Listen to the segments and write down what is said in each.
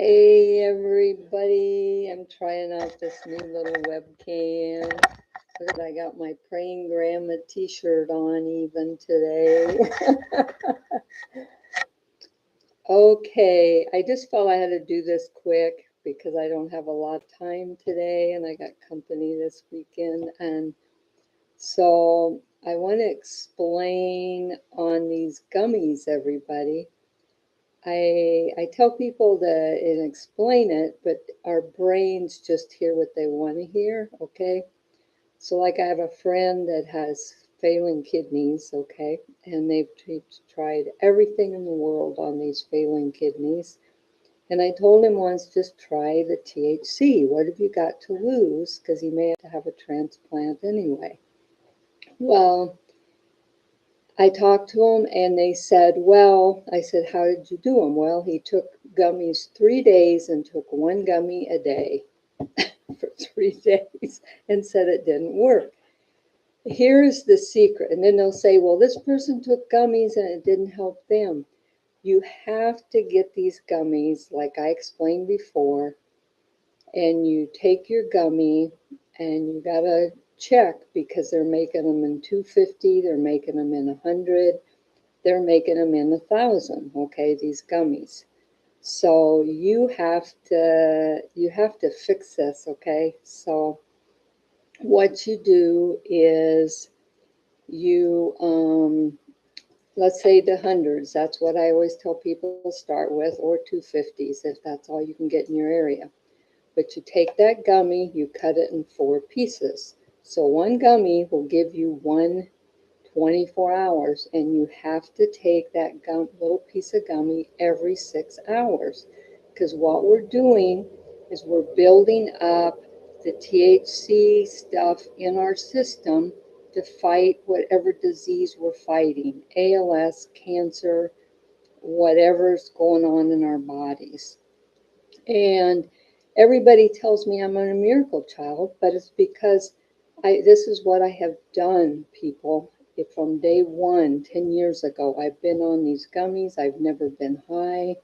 Hey everybody, I'm trying out this new little webcam. Look at, I got my Praying Grandma t-shirt on even today. Okay, I just felt I had to do this quick because I don't have a lot of time today and I got company this weekend. And so I want to explain on these gummies, everybody. I tell people to explain it, but our brains just hear what they want to hear, okay? So like I have a friend that has failing kidneys, okay? And they've tried everything in the world on these failing kidneys. And I told him once, just try the THC. What have you got to lose? Because he may have to have a transplant anyway. Well, I talked to him and they said, well, I said, how did you do them? Well, he took gummies 3 days and took one gummy a day for 3 days and said it didn't work. Here's the secret. And then they'll say, well, this person took gummies and it didn't help them. You have to get these gummies, like I explained before, and you take your gummy and you got to check because they're making them in 250, they're making them in 100. They're making them in 1,000, okay, these gummies. So you have to fix this, okay? So what you do is you let's say the hundreds, that's what I always tell people to start with, or 250s if that's all you can get in your area. But you take that gummy, you cut it in 4 pieces. So one gummy will give you 24 hours, and you have to take that little piece of gummy every 6 hours, because what we're doing is we're building up the THC stuff in our system to fight whatever disease we're fighting, ALS, cancer, whatever's going on in our bodies. And everybody tells me I'm a miracle child, but it's because this is what I have done, people. From day one, 10 years ago, I've been on these gummies. I've never been high.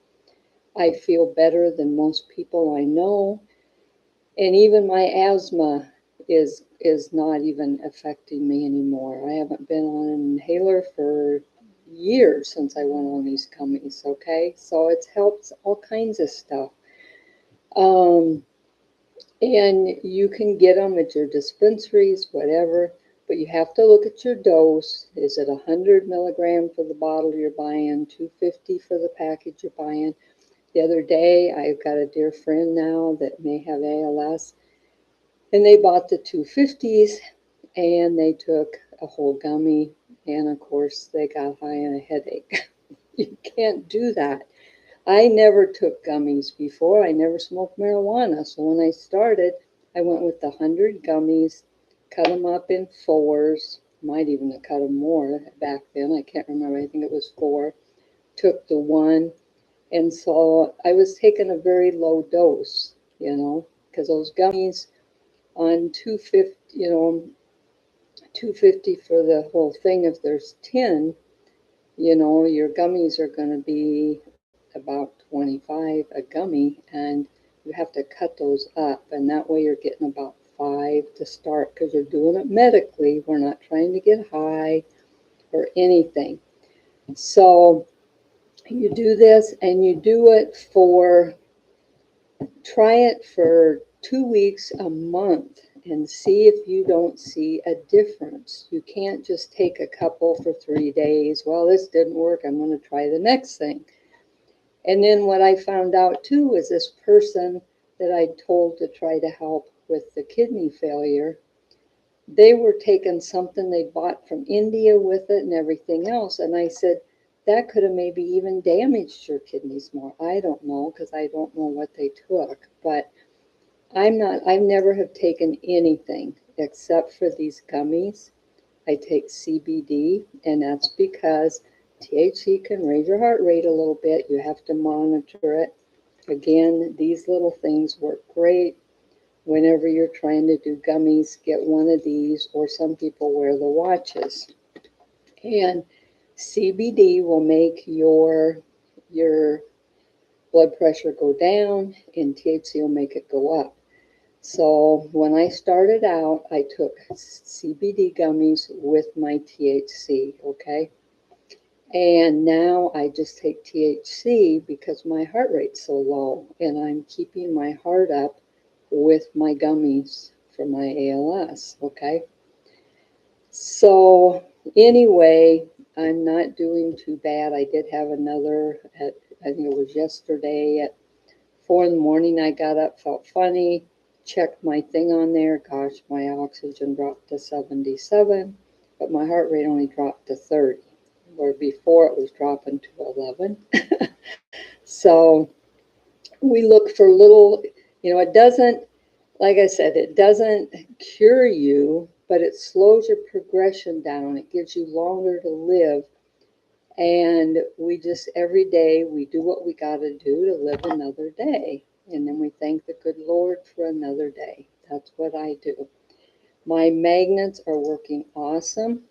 I feel better than most people I know. And even my asthma is not even affecting me anymore. I haven't been on an inhaler for years since I went on these gummies, okay? So it's helped all kinds of stuff. Um, And you can get them at your dispensaries, whatever, but you have to look at your dose. Is it 100 milligram for the bottle you're buying, 250 for the package you're buying? The other day, I've got a dear friend now that may have ALS, and they bought the 250s and they took a whole gummy, and of course, they got high and a headache. You can't do that. I never took gummies before. I never smoked marijuana. So when I started, I went with the 100 gummies, cut them up in fours. Might even have cut them more back then. I can't remember. I think it was 4. Took the one. And so I was taking a very low dose, because those gummies on 250, 250 for the whole thing, if there's 10, your gummies are going to be about 25 a gummy, and you have to cut those up, and that way you're getting about 5 to start, because you're doing it medically. We're not trying to get high or anything. So you do this, and you do it try it for 2 weeks, a month, and see if you don't see a difference. You can't just take a couple for 3 days. Well, this didn't work, I'm going to try the next thing. And then what I found out too was this person that I told to try to help with the kidney failure, they were taking something they bought from India with it and everything else. And I said, that could have maybe even damaged your kidneys more. I don't know, because I don't know what they took. But I never have taken anything except for these gummies. I take CBD, and that's because THC can raise your heart rate a little bit. You have to monitor it. Again, these little things work great. Whenever you're trying to do gummies, get one of these, or some people wear the watches. And CBD will make your blood pressure go down, and THC will make it go up. So when I started out, I took CBD gummies with my THC, okay? And now I just take THC because my heart rate's so low, and I'm keeping my heart up with my gummies for my ALS, okay? So anyway, I'm not doing too bad. I did have another at, I think it was yesterday at 4 in the morning. I got up, felt funny, checked my thing on there. Gosh, my oxygen dropped to 77, but my heart rate only dropped to 30, where before it was dropping to 11. So we look for little, it doesn't, like I said, it doesn't cure you, but it slows your progression down. It gives you longer to live. And we just, every day, we do what we got to do to live another day. And then we thank the good Lord for another day. That's what I do. My magnets are working awesome.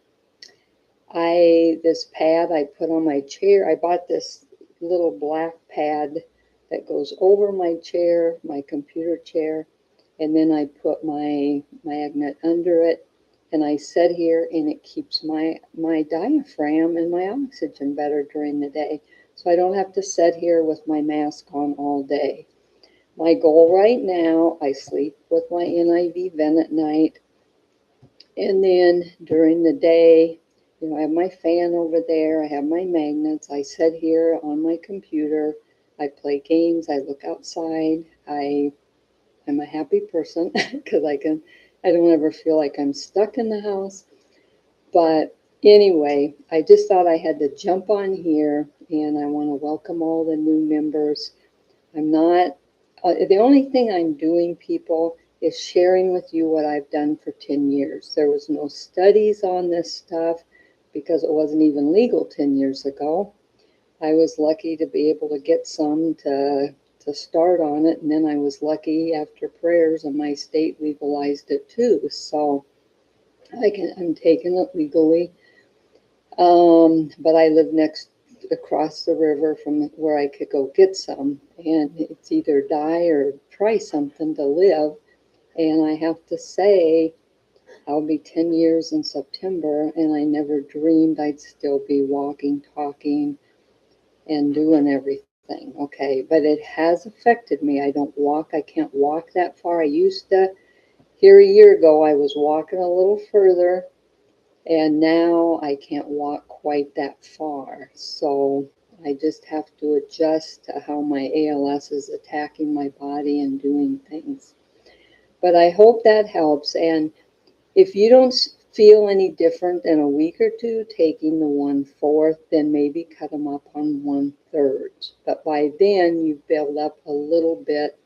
This pad I put on my chair, I bought this little black pad that goes over my chair, my computer chair, and then I put my magnet under it, and I sit here, and it keeps my diaphragm and my oxygen better during the day. So I don't have to sit here with my mask on all day. My goal right now, I sleep with my NIV vent at night, and then during the day, I have my fan over there, I have my magnets, I sit here on my computer, I play games, I look outside, I'm a happy person because I don't ever feel like I'm stuck in the house. But anyway, I just thought I had to jump on here, and I want to welcome all the new members. I'm not, the only thing I'm doing, people, is sharing with you what I've done for 10 years. There was no studies on this stuff because it wasn't even legal 10 years ago. I was lucky to be able to get some to start on it, and then I was lucky after prayers and my state legalized it too. So I'm taking it legally. But I live across the river from where I could go get some, and it's either die or try something to live. And I have to say, I'll be 10 years in September, and I never dreamed I'd still be walking, talking, and doing everything, okay? But it has affected me. I don't walk, I can't walk that far. I used to, here a year ago, I was walking a little further, and now I can't walk quite that far. So I just have to adjust to how my ALS is attacking my body and doing things. But I hope that helps. And if you don't feel any different in a week or two taking the 1/4, then maybe cut them up on 1/3. But by then, you've built up a little bit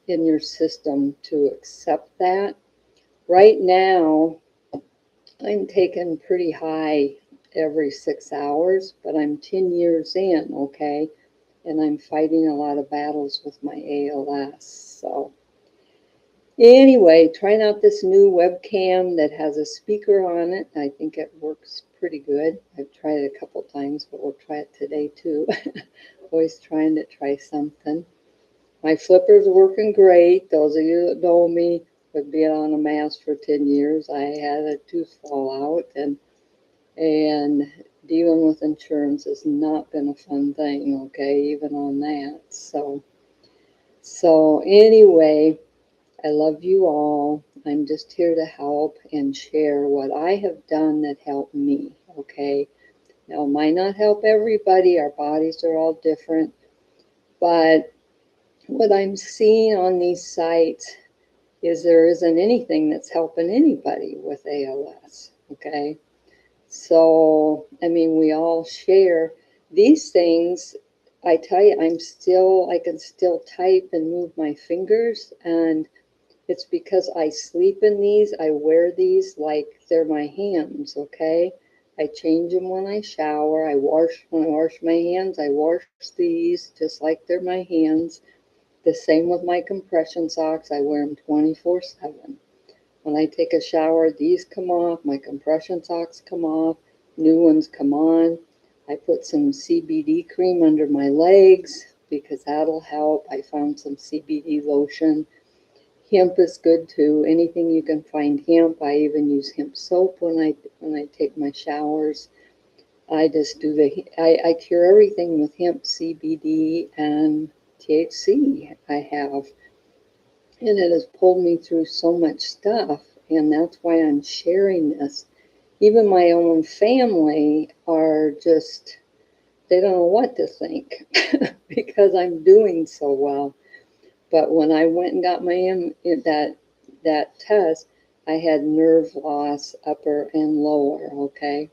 in your system to accept that. Right now, I'm taking pretty high every 6 hours, but I'm 10 years in, okay? And I'm fighting a lot of battles with my ALS. So anyway, trying out this new webcam that has a speaker on it. I think it works pretty good. I've tried it a couple times, but we'll try it today too. Always trying to try something. My flipper's working great. Those of you that know me, with being on a mask for 10 years, I had a tooth fall out, and dealing with insurance has not been a fun thing, okay, even on that. So anyway, I love you all. I'm just here to help and share what I have done that helped me, okay? Now, it might not help everybody. Our bodies are all different. But what I'm seeing on these sites is there isn't anything that's helping anybody with ALS, okay? So, I mean, we all share these things. I tell you, I can still type and move my fingers, and it's because I sleep in these. I wear these like they're my hands, okay? I change them when I shower. When I wash my hands, I wash these just like they're my hands. The same with my compression socks. I wear them 24/7. When I take a shower, these come off, my compression socks come off, new ones come on. I put some CBD cream under my legs. because that'll help. I found some CBD lotion. Hemp is good too. Anything you can find hemp. I even use hemp soap when I take my showers. I just do I cure everything with hemp, CBD, and THC. I have, and it has pulled me through so much stuff, and that's why I'm sharing this. Even my own family are just, they don't know what to think because I'm doing so well. But when I went and got my that test, I had nerve loss, upper and lower. Okay,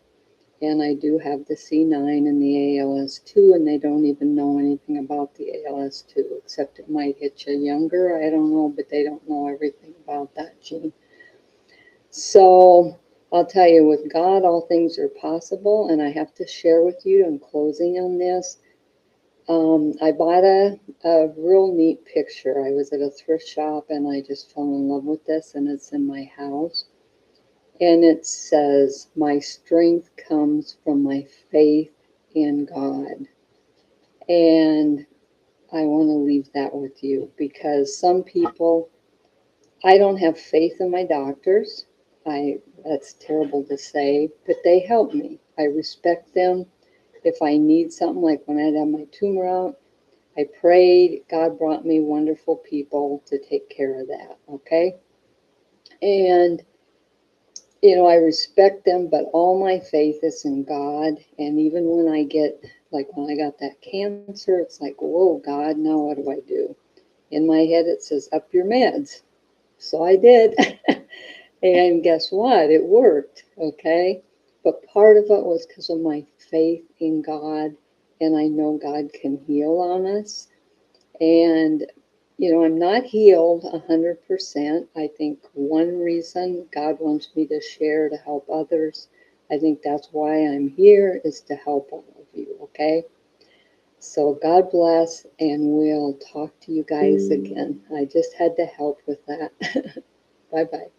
and I do have the C9 and the ALS2, and they don't even know anything about the ALS2, except it might hit you younger. I don't know, but they don't know everything about that gene. So I'll tell you, with God, all things are possible. And I have to share with you, in closing on this, I bought a real neat picture. I was at a thrift shop and I just fell in love with this, and it's in my house. And it says, "My strength comes from my faith in God." And I want to leave that with you because some people, I don't have faith in my doctors. That's terrible to say, but they help me. I respect them. If I need something, like when I had my tumor out, I prayed. God brought me wonderful people to take care of that. Okay. And, I respect them, but all my faith is in God. And even when I get, like when I got that cancer, it's like, whoa, God, now what do I do? In my head, it says, up your meds. So I did. And guess what? It worked. Okay. But part of it was because of my faith in God. And I know God can heal on us. And, I'm not healed 100%. I think one reason God wants me to share to help others, I think that's why I'm here, is to help all of you, okay? So God bless, and we'll talk to you guys again. I just had to help with that. Bye-bye.